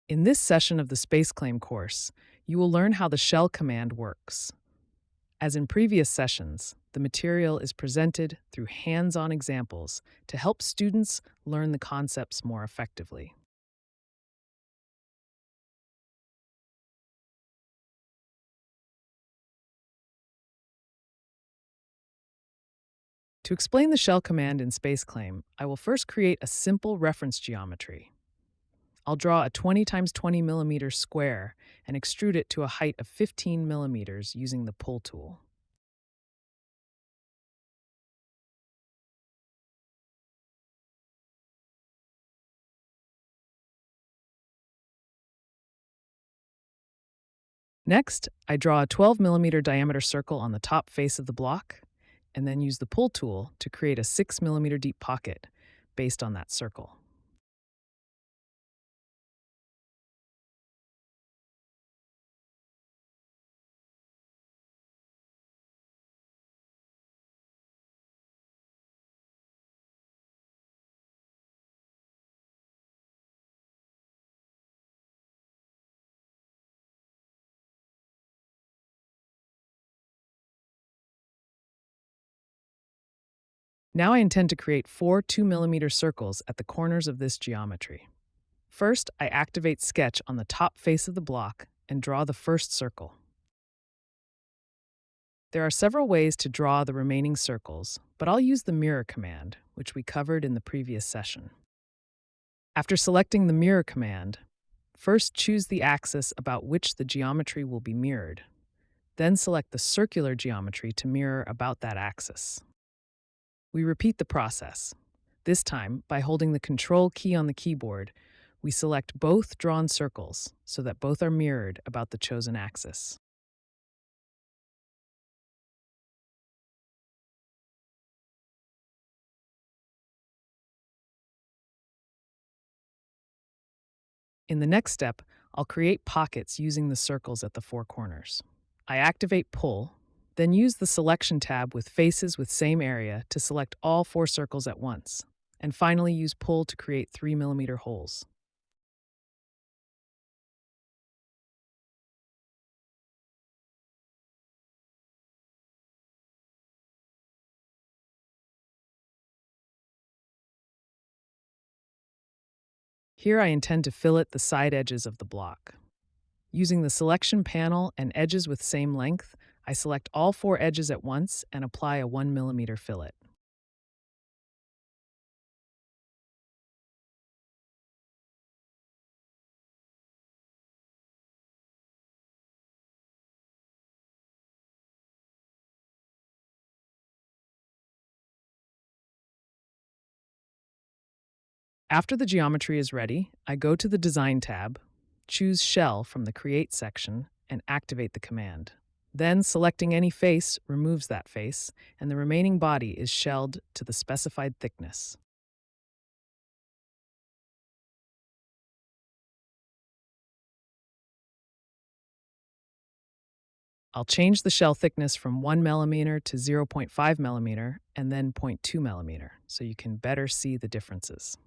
In this session of the SpaceClaim course, you will learn how the shell command works. As in previous sessions, the material is presented through hands-on examples to help students learn the concepts more effectively. To explain the shell command in SpaceClaim, I will first create a simple reference geometry. I'll draw a 20 times 20 millimeter square and extrude it to a height of 15 millimeters using the pull tool. Next, I draw a 12 millimeter diameter circle on the top face of the block, and then use the pull tool to create a 6 millimeter deep pocket based on that circle. Now I intend to create 4 2 millimeter circles at the corners of this geometry. First, I activate Sketch on the top face of the block and draw the first circle. There are several ways to draw the remaining circles, but I'll use the mirror command, which we covered in the previous session. After selecting the mirror command, first choose the axis about which the geometry will be mirrored. Then select the circular geometry to mirror about that axis. We repeat the process. This time, by holding the Control key on the keyboard, we select both drawn circles so that both are mirrored about the chosen axis. In the next step, I'll create pockets using the circles at the four corners. I activate Pull, then use the Selection tab with faces with same area to select all four circles at once, and finally use Pull to create 3 millimeter holes. Here I intend to fillet the side edges of the block. Using the Selection panel and edges with same length, I select all four edges at once and apply a 1 millimeter fillet. After the geometry is ready, I go to the Design tab, choose Shell from the Create section, and activate the command. Then, selecting any face removes that face, and the remaining body is shelled to the specified thickness. I'll change the shell thickness from 1 millimeter to 0.5 millimeter and then 0.2 millimeter so you can better see the differences.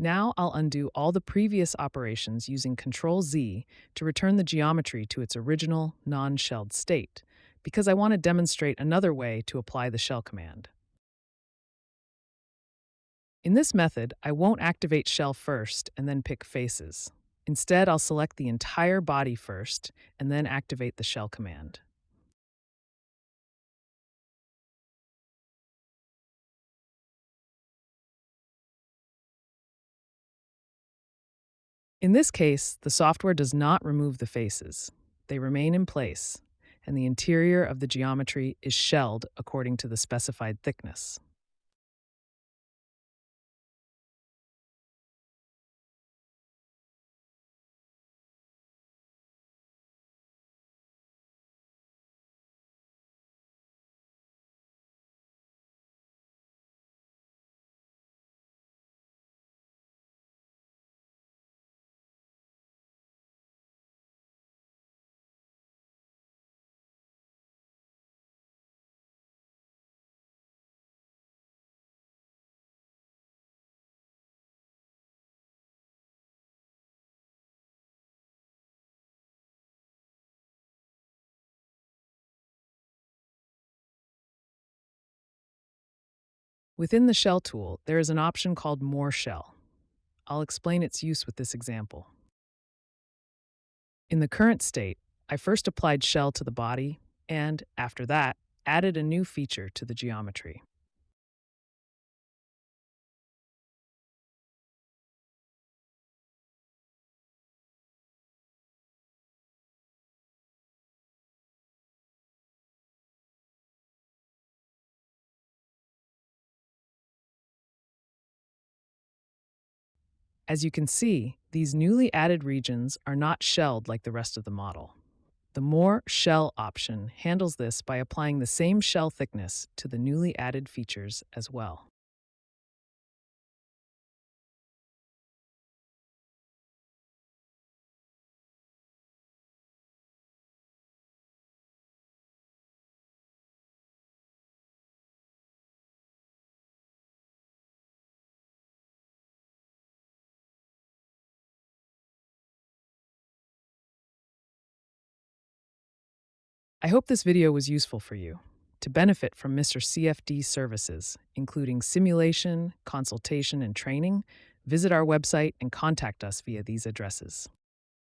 Now I'll undo all the previous operations using Ctrl-Z to return the geometry to its original, non-shelled state, because I want to demonstrate another way to apply the shell command. In this method, I won't activate shell first and then pick faces. Instead, I'll select the entire body first and then activate the shell command. In this case, the software does not remove the faces. They remain in place, and the interior of the geometry is shelled according to the specified thickness. Within the Shell tool, there is an option called More Shell. I'll explain its use with this example. In the current state, I first applied shell to the body and, after that, added a new feature to the geometry. As you can see, these newly added regions are not shelled like the rest of the model. The More Shell option handles this by applying the same shell thickness to the newly added features as well. I hope this video was useful for you. To benefit from Mr. CFD's services, including simulation, consultation, and training, visit our website and contact us via these addresses.